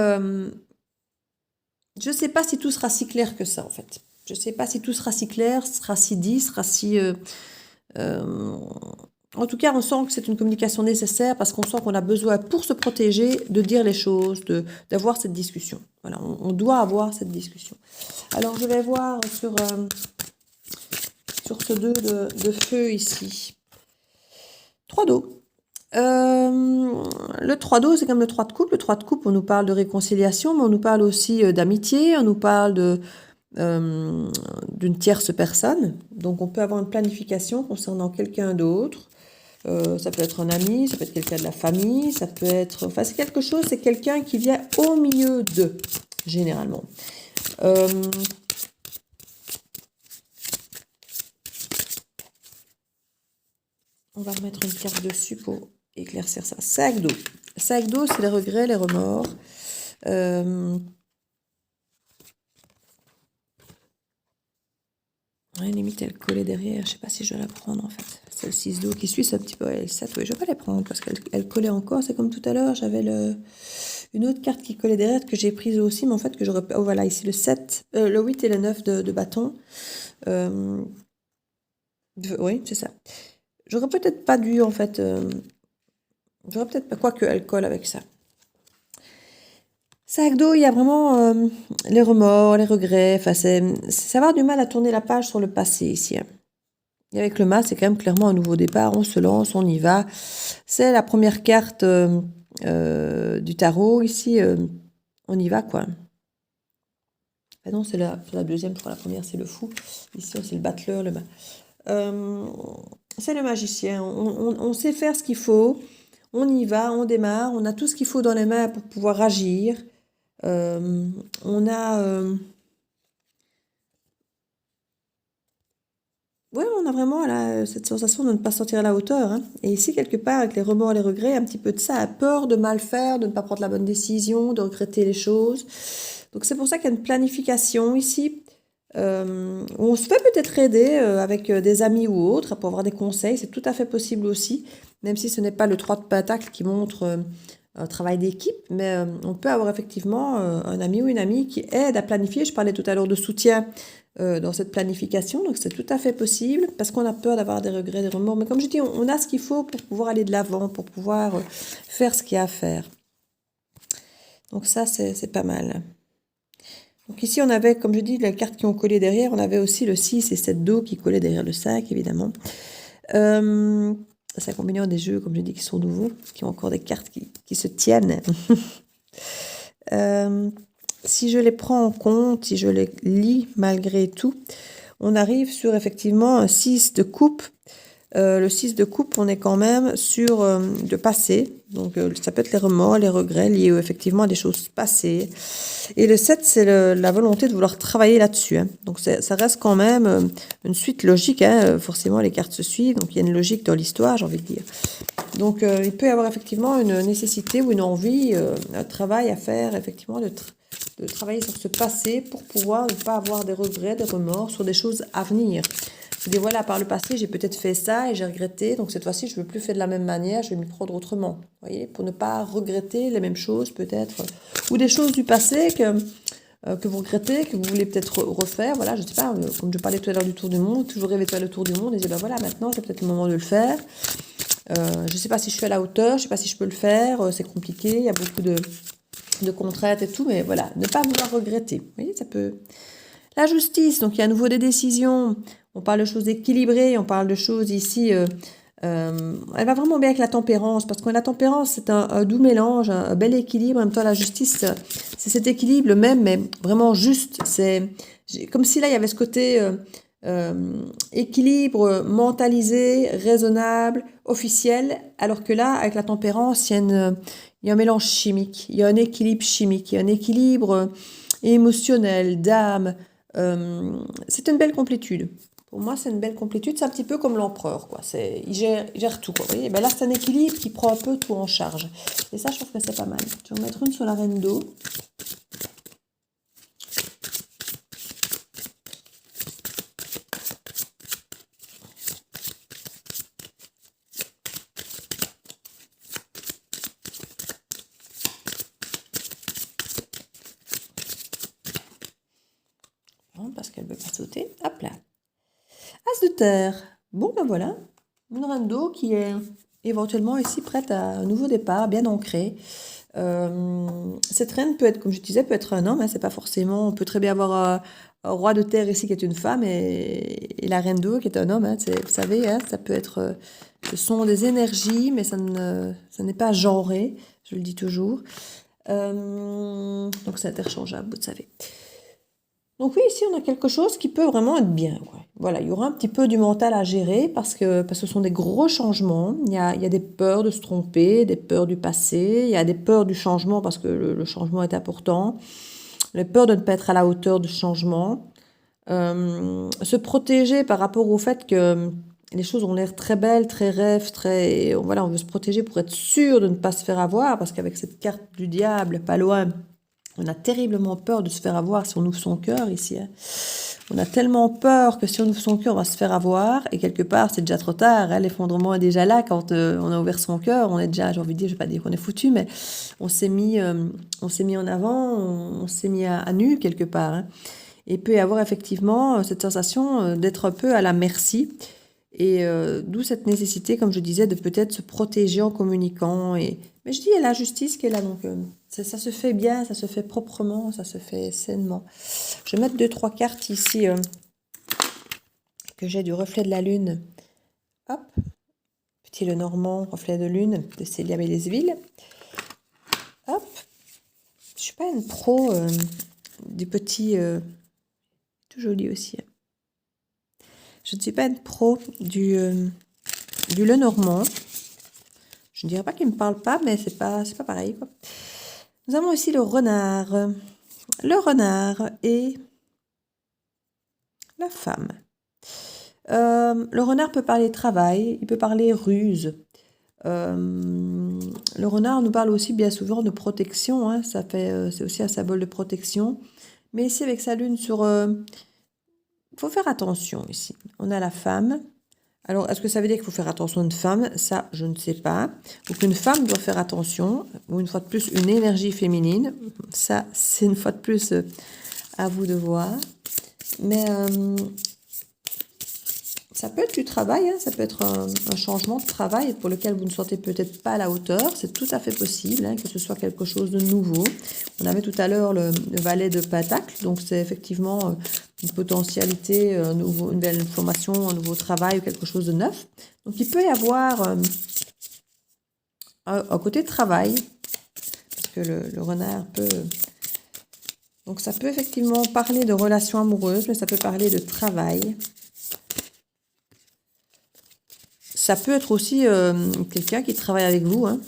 je ne sais pas si tout sera si clair que ça, en fait. Je ne sais pas si tout sera si clair, sera si dit, sera si... en tout cas, on sent que c'est une communication nécessaire, parce qu'on sent qu'on a besoin, pour se protéger, de dire les choses, d'avoir cette discussion. Voilà, on doit avoir cette discussion. Alors, je vais voir sur ce 2 de feu ici. 3 d'eau. Le 3 d'eau, c'est comme le 3 de coupe. Le 3 de coupe, on nous parle de réconciliation, mais on nous parle aussi d'amitié, on nous parle d'une tierce personne. Donc, on peut avoir une planification concernant quelqu'un d'autre. Ça peut être un ami, ça peut être quelqu'un de la famille, ça peut être... Enfin, c'est quelque chose, c'est quelqu'un qui vient au milieu d'eux, généralement. On va remettre une carte dessus pour éclaircir ça. 5 d'eau. 5 d'eau, c'est les regrets, les remords. Ouais, limite, elle collait derrière. Je ne sais pas si je vais la prendre, en fait. C'est le 6 d'eau qui suit, c'est un petit peu... le 7, oui, je vais pas les prendre, parce qu'elle collait encore. C'est comme tout à l'heure, j'avais une autre carte qui collait derrière, que j'ai prise aussi, mais en fait, que j'aurais... Oh, voilà, ici, le 7, le 8 et le 9 de bâton. Oui, c'est ça. J'aurais peut-être pas dû, en fait... j'aurais peut-être pas... Quoi qu'elle colle avec ça. Sac d'eau, il y a vraiment les remords, les regrets. Enfin, c'est avoir du mal à tourner la page sur le passé ici, hein. Et avec le mas, c'est quand même clairement un nouveau départ. On se lance, on y va. C'est la première carte du tarot ici. On y va, quoi. Ah non, c'est la deuxième, je crois. La première, c'est le fou. Ici, c'est le battleur, c'est le magicien. On sait faire ce qu'il faut. On y va, on démarre. On a tout ce qu'il faut dans les mains pour pouvoir agir. On a... ouais, on a vraiment là, cette sensation de ne pas se sentir à la hauteur, hein. Et ici, quelque part, avec les remords et les regrets, un petit peu de ça, a peur de mal faire, de ne pas prendre la bonne décision, de regretter les choses. Donc c'est pour ça qu'il y a une planification ici, où on se fait peut-être aider avec des amis ou autres pour avoir des conseils. C'est tout à fait possible aussi, même si ce n'est pas le 3 de Pentacle qui montre un travail d'équipe, mais on peut avoir effectivement un ami ou une amie qui aide à planifier. Je parlais tout à l'heure de soutien dans cette planification, donc c'est tout à fait possible, parce qu'on a peur d'avoir des regrets, des remords. Mais comme je dis, on a ce qu'il faut pour pouvoir aller de l'avant, pour pouvoir faire ce qu'il y a à faire. Donc ça, c'est pas mal. Donc ici, on avait, comme je dis, les cartes qui ont collé derrière. On avait aussi le 6 et 7 d'eau qui collaient derrière le 5, évidemment. C'est un combinaison des jeux, comme je dis, qui sont nouveaux, qui ont encore des cartes qui se tiennent. Si je les prends en compte, si je les lis malgré tout, on arrive sur effectivement un 6 de coupe. Le 6 de coupe, on est quand même sur le passé. Donc, ça peut être les remords, les regrets liés effectivement à des choses passées. Et le 7, c'est la volonté de vouloir travailler là-dessus. Hein. Donc, ça reste quand même une suite logique. Hein. Forcément, les cartes se suivent. Donc, il y a une logique dans l'histoire, j'ai envie de dire. Donc, il peut y avoir effectivement une nécessité ou une envie, un travail à faire, effectivement, de travailler sur ce passé pour pouvoir ne pas avoir des regrets, des remords sur des choses à venir. Je dis voilà, par le passé, j'ai peut-être fait ça et j'ai regretté, donc cette fois-ci, je ne veux plus faire de la même manière, je vais m'y prendre autrement. Vous voyez, pour ne pas regretter les mêmes choses, peut-être, ou des choses du passé que vous regrettez, que vous voulez peut-être refaire. Voilà, je ne sais pas, comme je parlais tout à l'heure du tour du monde, toujours rêver de faire le tour du monde, et dire ben voilà, maintenant, c'est peut-être le moment de le faire. Je ne sais pas si je suis à la hauteur, je ne sais pas si je peux le faire, c'est compliqué, il y a beaucoup de contraintes et tout, mais voilà, ne pas vouloir regretter. Vous voyez, ça peut... La justice, donc il y a à nouveau des décisions, on parle de choses équilibrées, on parle de choses ici, elle va vraiment bien avec la tempérance, parce que la tempérance, c'est un doux mélange, un bel équilibre, en même temps la justice, c'est cet équilibre le même, mais vraiment juste, c'est comme si là, il y avait ce côté équilibre mentalisé, raisonnable, officiel, alors que là, avec la tempérance, il y a un mélange chimique, il y a un équilibre chimique, il y a un équilibre émotionnel, d'âme, c'est une belle complétude. Pour moi, c'est une belle complétude. C'est un petit peu comme l'empereur, quoi. Il gère tout, quoi. Vous voyez, ben là, c'est un équilibre qui prend un peu tout en charge. Et ça, je trouve que c'est pas mal. Je vais en mettre une sur la reine d'eau. Parce qu'elle ne veut pas sauter. Hop là. As de terre. Bon, ben voilà. Une reine d'eau qui est éventuellement ici prête à un nouveau départ, bien ancrée. Cette reine peut être, comme je disais, peut être un homme. Hein, c'est pas forcément... On peut très bien avoir un roi de terre ici qui est une femme et la reine d'eau qui est un homme. Hein, vous savez, hein, ça peut être... ce sont des énergies, mais ça n'est pas genré. Je le dis toujours. Donc c'est interchangeable, vous savez. Donc oui, ici, on a quelque chose qui peut vraiment être bien. Ouais. Voilà, il y aura un petit peu du mental à gérer parce que ce sont des gros changements. Il y a des peurs de se tromper, des peurs du passé, il y a des peurs du changement parce que le changement est important, les peurs de ne pas être à la hauteur du changement, se protéger par rapport au fait que les choses ont l'air très belles, très rêves, très... Voilà, on veut se protéger pour être sûr de ne pas se faire avoir parce qu'avec cette carte du diable, pas loin... On a terriblement peur de se faire avoir si on ouvre son cœur ici. Hein. On a tellement peur que si on ouvre son cœur, on va se faire avoir. Et quelque part, c'est déjà trop tard. Hein. L'effondrement est déjà là quand on a ouvert son cœur. On est déjà, j'ai envie de dire, je ne vais pas dire qu'on est foutu, mais on s'est mis en avant, on s'est mis à nu quelque part. Hein. Et il peut y avoir effectivement cette sensation d'être un peu à la merci. Et d'où cette nécessité, comme je disais, de peut-être se protéger en communiquant. Mais je dis, il y a la justice qui est là, donc ça se fait bien, ça se fait proprement, ça se fait sainement. Je vais mettre 2-3 cartes ici que j'ai du reflet de la lune. Hop, petit Lenormand, reflet de lune de Célia Mélesville. Hop, je suis pas une pro du petit... tout joli aussi. Je ne suis pas une pro du Lenormand. Je ne dirais pas qu'il ne me parle pas, mais c'est pas pareil, quoi. Nous avons aussi le renard. Le renard et la femme. Le renard peut parler travail, il peut parler ruse. Le renard nous parle aussi bien souvent de protection. Hein, c'est aussi un symbole de protection. Mais ici, avec sa lune sur... faut faire attention ici. On a la femme. Alors, est-ce que ça veut dire qu'il faut faire attention à une femme? Ça, je ne sais pas. Ou qu'une femme doit faire attention, ou une fois de plus, une énergie féminine. Ça, c'est une fois de plus à vous de voir. Mais ça peut être du travail, hein, ça peut être un changement de travail pour lequel vous ne sentez peut-être pas à la hauteur. C'est tout à fait possible hein, que ce soit quelque chose de nouveau. On avait tout à l'heure le valet de Pentacle, donc c'est effectivement une potentialité, une nouvelle information, un nouveau travail ou quelque chose de neuf. Donc il peut y avoir un côté travail, parce que le renard peut... Donc ça peut effectivement parler de relations amoureuses, mais ça peut parler de travail. ça peut être aussi quelqu'un qui travaille avec vous, hein.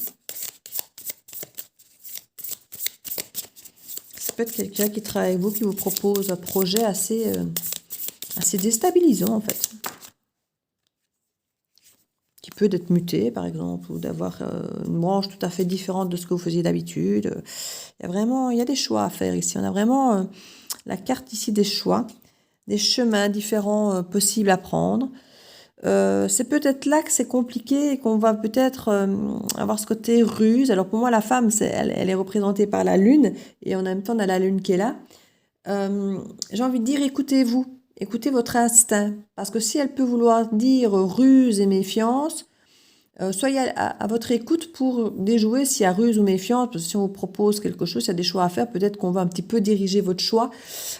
Ça peut être quelqu'un qui travaille avec vous, qui vous propose un projet assez déstabilisant, en fait. Qui peut être muté, par exemple, ou d'avoir une branche tout à fait différente de ce que vous faisiez d'habitude. Il y a des choix à faire ici. On a vraiment la carte ici des choix, des chemins différents possibles à prendre. C'est peut-être là que c'est compliqué et qu'on va peut-être avoir ce côté ruse. Alors pour moi, la femme, elle est représentée par la lune et en même temps, on a la lune qui est là. J'ai envie de dire, écoutez-vous, écoutez votre instinct. Parce que si elle peut vouloir dire ruse et méfiance, soyez à votre écoute pour déjouer s'il y a ruse ou méfiance. Parce que si on vous propose quelque chose, s'il y a des choix à faire, peut-être qu'on va un petit peu diriger votre choix.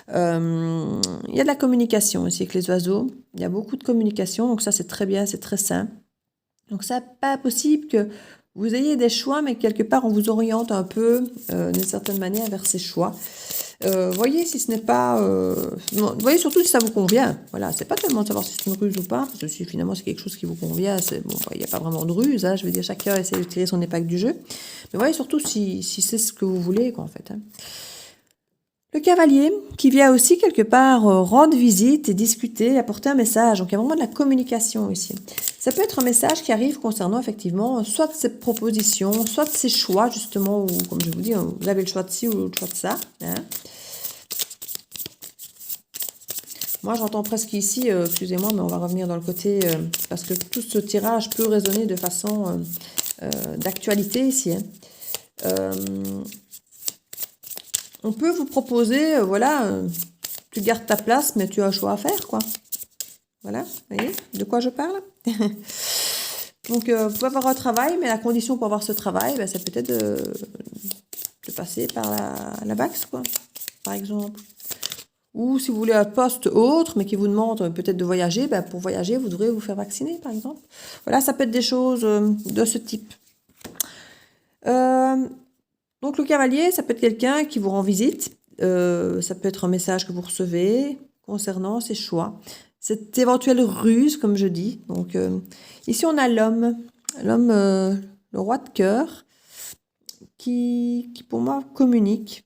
Il y a de la communication aussi avec les oiseaux. Il y a beaucoup de communication, donc ça c'est très bien, c'est très sain. Donc c'est pas possible que vous ayez des choix, mais quelque part on vous oriente un peu d'une certaine manière vers ces choix. Voyez si ce n'est pas... voyez surtout si ça vous convient. Voilà, c'est pas tellement de savoir si c'est une ruse ou pas, parce que si finalement c'est quelque chose qui vous convient, il n'y a pas vraiment de ruse, hein, je veux dire, chacun essaie de tirer son épingle du jeu. Mais voyez surtout si c'est ce que vous voulez, quoi, en fait. Hein. Le cavalier, qui vient aussi quelque part rendre visite et discuter, apporter un message. Donc il y a vraiment de la communication ici. Ça peut être un message qui arrive concernant effectivement soit de ses propositions, soit de ses choix justement, ou comme je vous dis, vous avez le choix de ci ou le choix de ça. Hein. Moi j'entends presque ici, excusez-moi, mais on va revenir dans le côté, parce que tout ce tirage peut résonner de façon d'actualité ici. Hein. On peut vous proposer, voilà, tu gardes ta place, mais tu as un choix à faire, quoi. Voilà, vous voyez de quoi je parle. Donc, vous pouvez avoir un travail, mais la condition pour avoir ce travail, ben, c'est peut-être de passer par la BAX, quoi, par exemple. Ou si vous voulez un poste autre, mais qui vous demande peut-être de voyager, ben, pour voyager, vous devrez vous faire vacciner, par exemple. Voilà, ça peut être des choses de ce type. Donc le cavalier, ça peut être quelqu'un qui vous rend visite, ça peut être un message que vous recevez concernant ses choix. Cette éventuelle ruse, comme je dis. Donc ici on a l'homme, le roi de cœur, qui pour moi communique.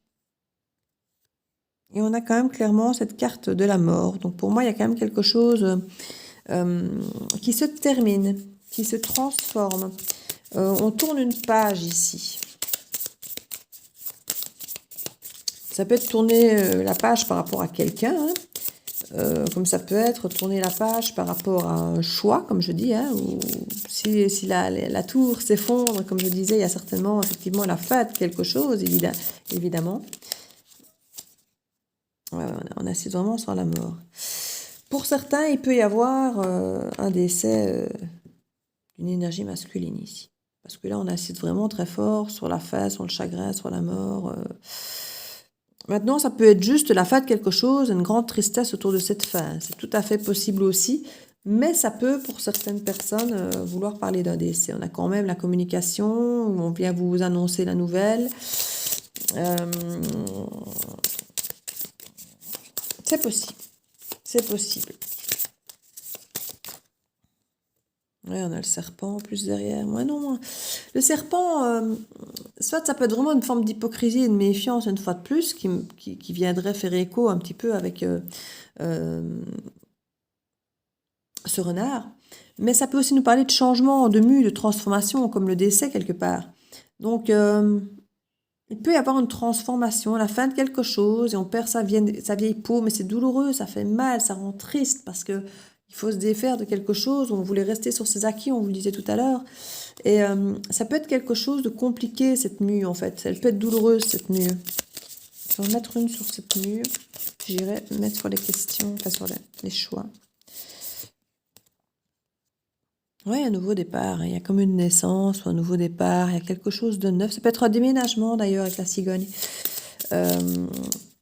Et on a quand même clairement cette carte de la mort. Donc pour moi, il y a quand même quelque chose qui se termine, qui se transforme. On tourne une page ici. Ça peut être tourner la page par rapport à quelqu'un, hein, comme ça peut être tourner la page par rapport à un choix, comme je dis, hein, ou si la tour s'effondre, comme je disais, il y a certainement effectivement la fin de quelque chose, évidemment. Ouais, on assiste vraiment sur la mort. Pour certains, il peut y avoir un décès d'une énergie masculine ici. Parce que là, on assiste vraiment très fort sur la fin, sur le chagrin, sur la mort. Maintenant, ça peut être juste la fin de quelque chose, une grande tristesse autour de cette fin. C'est tout à fait possible aussi, mais ça peut, pour certaines personnes, vouloir parler d'un décès. On a quand même la communication, où on vient vous annoncer la nouvelle. C'est possible. C'est possible. Oui, on a le serpent en plus derrière. Moi, non. Le serpent, soit ça peut être vraiment une forme d'hypocrisie et de méfiance, une fois de plus, qui viendrait faire écho un petit peu avec ce renard. Mais ça peut aussi nous parler de changement, de mue, de transformation, comme le décès quelque part. Donc, il peut y avoir une transformation, la fin de quelque chose, et on perd sa vieille peau, mais c'est douloureux, ça fait mal, ça rend triste, parce que il faut se défaire de quelque chose, on voulait rester sur ses acquis, on vous le disait tout à l'heure. Et ça peut être quelque chose de compliqué, cette mue, en fait. Elle peut être douloureuse, cette mue. Je vais en mettre une sur cette mue. J'irai mettre sur les questions, enfin sur les choix. Oui, un nouveau départ. Il y a comme une naissance ou un nouveau départ. Il y a quelque chose de neuf. Ça peut être un déménagement, d'ailleurs, avec la cigogne.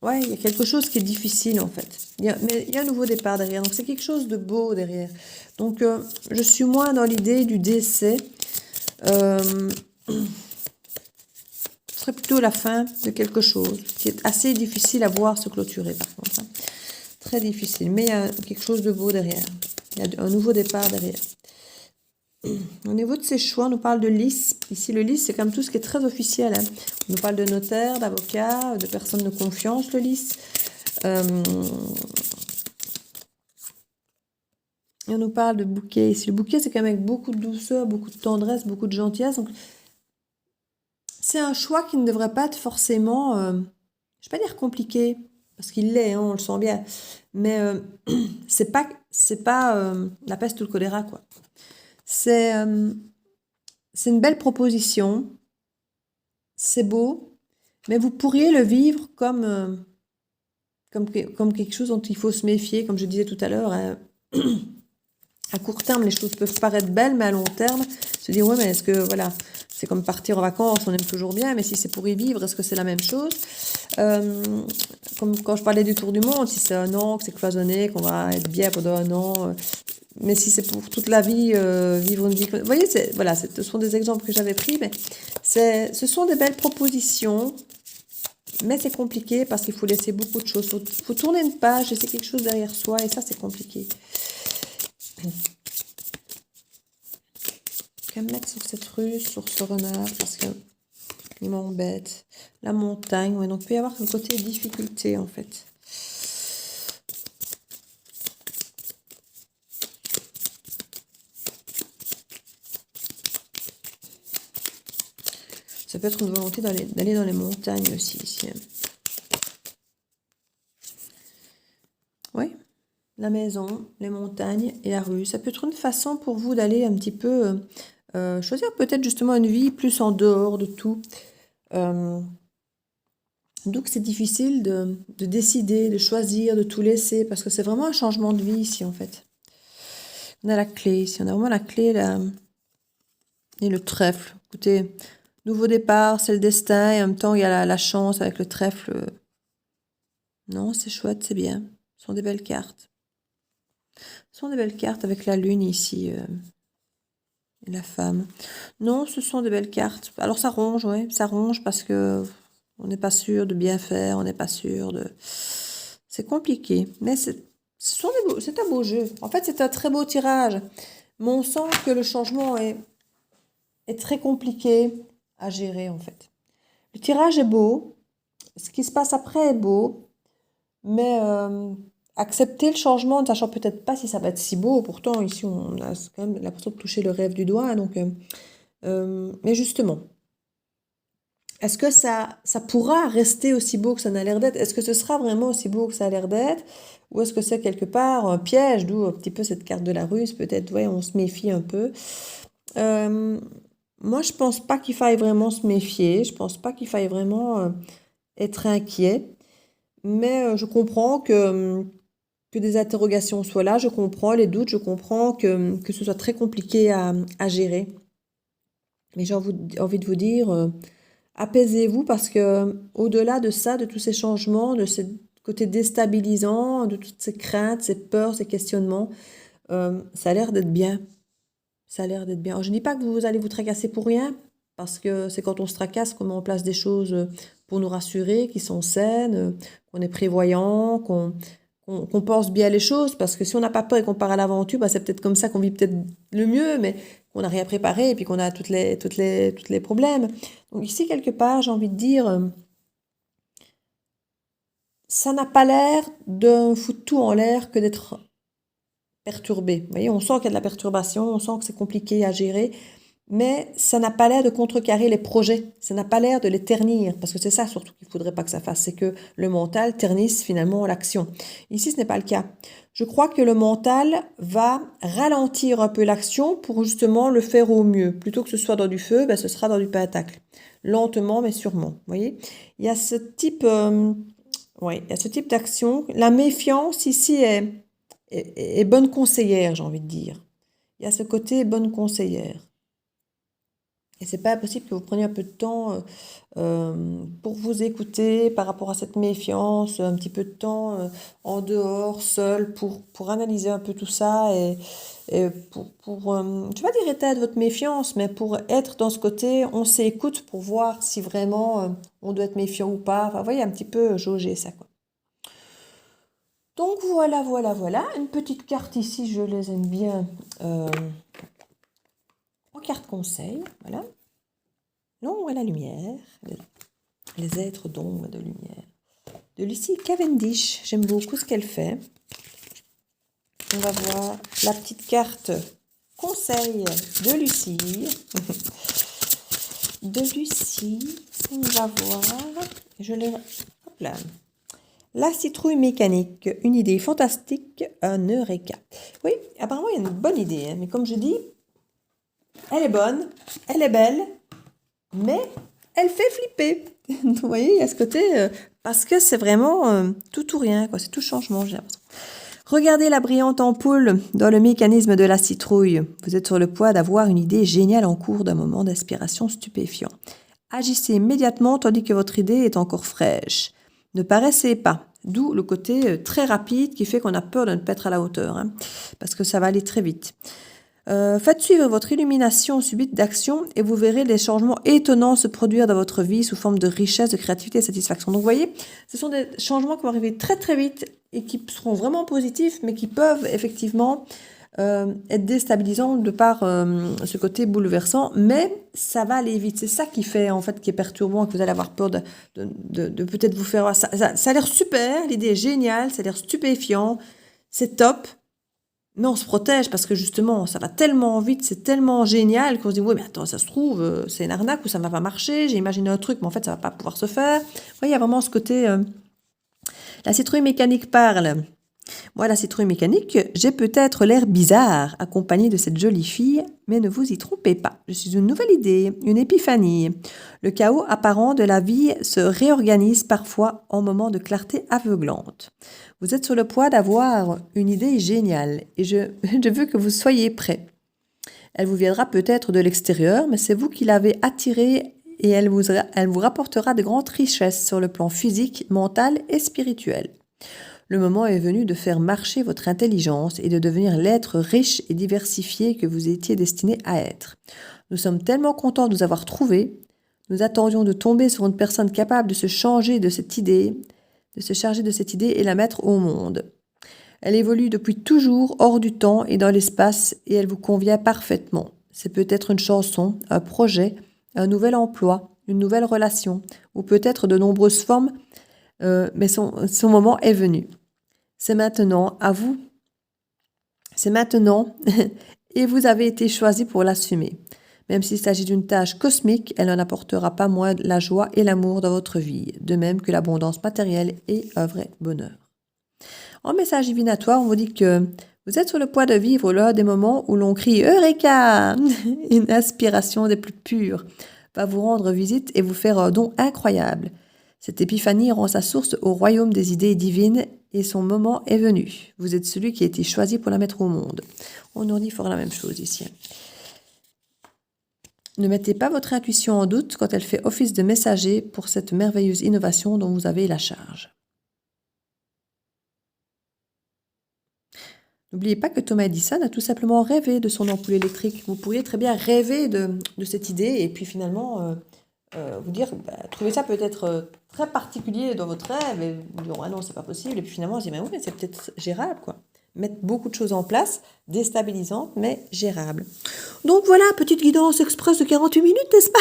Ouais, il y a quelque chose qui est difficile, en fait. Mais il y a un nouveau départ derrière. Donc, c'est quelque chose de beau derrière. Donc, je suis moins dans l'idée du décès. Ce serait plutôt la fin de quelque chose qui est assez difficile à voir se clôturer, par contre. Hein. Très difficile. Mais il y a quelque chose de beau derrière. Il y a un nouveau départ derrière. Au niveau de ses choix, on nous parle de lys. Ici, le lys, c'est comme tout ce qui est très officiel. Hein. On nous parle de notaire, d'avocat, de personnes de confiance, le lys. Et on nous parle de bouquet. Ici, le bouquet, c'est quand même avec beaucoup de douceur, beaucoup de tendresse, beaucoup de gentillesse. Donc, c'est un choix qui ne devrait pas être forcément, je ne vais pas dire compliqué, parce qu'il l'est, hein, on le sent bien. Mais c'est pas la peste ou le choléra, quoi. C'est une belle proposition, c'est beau, mais vous pourriez le vivre comme quelque chose dont il faut se méfier, comme je disais tout à l'heure. Hein. À court terme, les choses peuvent paraître belles, mais à long terme, se dire, ouais, mais est-ce que, voilà, c'est comme partir en vacances, on aime toujours bien, mais si c'est pour y vivre, est-ce que c'est la même chose? Comme quand je parlais du tour du monde, si c'est un an, que c'est cloisonné, qu'on va être bien pendant un an, mais si c'est pour toute la vie, vivre une vie... Vous voyez, voilà, ce sont des exemples que j'avais pris, mais ce sont des belles propositions, mais c'est compliqué parce qu'il faut laisser beaucoup de choses. Il faut tourner une page, laisser quelque chose derrière soi, et ça, c'est compliqué. Je vais me mettre sur cette rue, sur ce renard, parce qu'il m'embête. La montagne, ouais, donc il peut y avoir le côté difficulté, en fait. Ça peut être une volonté d'aller dans les montagnes aussi, ici. Oui, la maison, les montagnes et la rue. Ça peut être une façon pour vous d'aller un petit peu choisir peut-être justement une vie plus en dehors de tout. Donc c'est difficile de décider, de choisir, de tout laisser, parce que c'est vraiment un changement de vie ici en fait. On a la clé ici, on a vraiment la clé là, et le trèfle. Écoutez, nouveau départ, c'est le destin, et en même temps il y a la chance avec le trèfle. Non, c'est chouette, c'est bien. Ce sont des belles cartes. Ce sont des belles cartes avec la lune ici. Et la femme. Non, ce sont des belles cartes. Alors ça ronge, ouais, ça ronge parce que on n'est pas sûr de bien faire, on n'est pas sûr de... C'est compliqué, mais c'est un beau jeu. En fait, c'est un très beau tirage. Mais on sent que le changement est très compliqué à gérer, en fait. Le tirage est beau, ce qui se passe après est beau, mais accepter le changement, ne sachant peut-être pas si ça va être si beau. Pourtant, ici, on a quand même l'impression de toucher le rêve du doigt, donc... mais justement, est-ce que ça pourra rester aussi beau que ça n'a l'air d'être? Est-ce que ce sera vraiment aussi beau que ça a l'air d'être? Ou est-ce que c'est quelque part un piège, d'où un petit peu cette carte de la ruse, peut-être, ouais, on se méfie un peu. Euh, Moi, je pense pas qu'il faille vraiment se méfier, je pense pas qu'il faille vraiment être inquiet, mais je comprends que des interrogations soient là, je comprends les doutes, je comprends que ce soit très compliqué à gérer. Mais j'ai envie de vous dire, apaisez-vous parce que au-delà de ça, de tous ces changements, de ce côté déstabilisant, de toutes ces craintes, ces peurs, ces questionnements, ça a l'air d'être bien. Ça a l'air d'être bien. Alors, je ne dis pas que vous allez vous tracasser pour rien, parce que c'est quand on se tracasse qu'on met en place des choses pour nous rassurer, qui sont saines, qu'on est prévoyant, qu'on pense bien les choses, parce que si on n'a pas peur et qu'on part à l'aventure, bah, c'est peut-être comme ça qu'on vit peut-être le mieux, mais qu'on n'a rien préparé et puis qu'on a tous les problèmes. Donc ici, quelque part, j'ai envie de dire, ça n'a pas l'air de foutre tout en l'air que d'être perturbé. Vous voyez, on sent qu'il y a de la perturbation, on sent que c'est compliqué à gérer, mais ça n'a pas l'air de contrecarrer les projets, ça n'a pas l'air de les ternir, parce que c'est ça surtout qu'il ne faudrait pas que ça fasse, c'est que le mental ternisse finalement l'action. Ici, ce n'est pas le cas. Je crois que le mental va ralentir un peu l'action pour justement le faire au mieux. Plutôt que ce soit dans du feu, ben, ce sera dans du pentacle. Lentement, mais sûrement. Vous voyez, il y a ce type, ouais, il y a ce type d'action. La méfiance ici est bonne conseillère, j'ai envie de dire. Il y a ce côté bonne conseillère. Et c'est pas possible que vous preniez un peu de temps pour vous écouter par rapport à cette méfiance, un petit peu de temps en dehors, seul, pour analyser un peu tout ça et je vais pas dire éteindre votre méfiance, mais pour être dans ce côté, on s'écoute pour voir si vraiment on doit être méfiant ou pas. Enfin, vous voyez, un petit peu jauger ça, quoi. Donc voilà, voilà, voilà. Une petite carte ici, je les aime bien. cartes conseils, voilà. L'ombre et la lumière, les êtres d'ombre et de lumière. De Lucie Cavendish, j'aime beaucoup ce qu'elle fait. On va voir la petite carte conseil de Lucie. De Lucie, on va voir, je l'ai, hop là. La citrouille mécanique, une idée fantastique, un eureka. Oui, apparemment il y a une bonne idée, hein, mais comme je dis, elle est bonne, elle est belle, mais elle fait flipper. Vous voyez, il y a ce côté, parce que c'est vraiment tout ou rien, quoi. C'est tout changement, j'ai l'impression. Regardez la brillante ampoule dans le mécanisme de la citrouille. Vous êtes sur le point d'avoir une idée géniale en cours d'un moment d'inspiration stupéfiant. Agissez immédiatement tandis que votre idée est encore fraîche. Ne paraissez pas, d'où le côté très rapide qui fait qu'on a peur de ne pas être à la hauteur, hein, parce que ça va aller très vite. Faites suivre votre illumination subite d'action et vous verrez des changements étonnants se produire dans votre vie sous forme de richesse, de créativité et de satisfaction. Donc vous voyez, ce sont des changements qui vont arriver très très vite et qui seront vraiment positifs, mais qui peuvent effectivement être déstabilisants de par ce côté bouleversant, mais ça va aller vite. C'est ça qui fait, en fait, qui est perturbant, que vous allez avoir peur de peut-être vous faire... Ça a l'air super, l'idée est géniale, ça a l'air stupéfiant, c'est top. Mais on se protège parce que justement, ça va tellement vite, c'est tellement génial qu'on se dit, oui, mais attends, ça se trouve, c'est une arnaque ou ça ne va pas marcher, j'ai imaginé un truc, mais en fait, ça ne va pas pouvoir se faire. Vous voyez, il y a vraiment ce côté... La citrouille mécanique parle. Moi, la citrouille mécanique, j'ai peut-être l'air bizarre, accompagnée de cette jolie fille, mais ne vous y trompez pas. Je suis une nouvelle idée, une épiphanie. Le chaos apparent de la vie se réorganise parfois en moments de clarté aveuglante. Vous êtes sur le point d'avoir une idée géniale et je veux que vous soyez prêts. Elle vous viendra peut-être de l'extérieur, mais c'est vous qui l'avez attirée et elle vous rapportera de grandes richesses sur le plan physique, mental et spirituel. Le moment est venu de faire marcher votre intelligence et de devenir l'être riche et diversifié que vous étiez destiné à être. Nous sommes tellement contents de vous avoir trouvé. Nous attendions de tomber sur une personne capable de se charger de cette idée et la mettre au monde. Elle évolue depuis toujours hors du temps et dans l'espace et elle vous convient parfaitement. C'est peut-être une chanson, un projet, un nouvel emploi, une nouvelle relation ou peut-être de nombreuses formes, mais son moment est venu. C'est maintenant, à vous. C'est maintenant et vous avez été choisi pour l'assumer. Même s'il s'agit d'une tâche cosmique, elle n'en apportera pas moins la joie et l'amour dans votre vie, de même que l'abondance matérielle et un vrai bonheur. En message divinatoire, on vous dit que vous êtes sur le point de vivre l'un des moments où l'on crie « Eureka !» Une inspiration des plus pures va vous rendre visite et vous faire un don incroyable. Cette épiphanie rend sa source au royaume des idées divines et son moment est venu. Vous êtes celui qui a été choisi pour la mettre au monde. On nous dit fort la même chose ici. Ne mettez pas votre intuition en doute quand elle fait office de messager pour cette merveilleuse innovation dont vous avez la charge. N'oubliez pas que Thomas Edison a tout simplement rêvé de son ampoule électrique. Vous pourriez très bien rêver de cette idée et puis finalement vous dire, trouvez ça peut-être très particulier dans votre rêve et vous dire, ah non, c'est pas possible. Et puis finalement, on se dit, mais oui, c'est peut-être gérable, quoi. Mettre beaucoup de choses en place, déstabilisantes, mais gérables. Donc voilà, petite guidance express de 48 minutes, n'est-ce pas?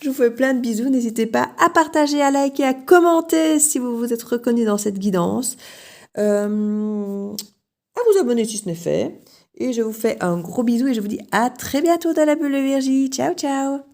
Je vous fais plein de bisous. N'hésitez pas à partager, à liker, à commenter si vous vous êtes reconnu dans cette guidance. À vous abonner si ce n'est fait. Et je vous fais un gros bisou et je vous dis à très bientôt dans la bulle de Virgie. Ciao, ciao!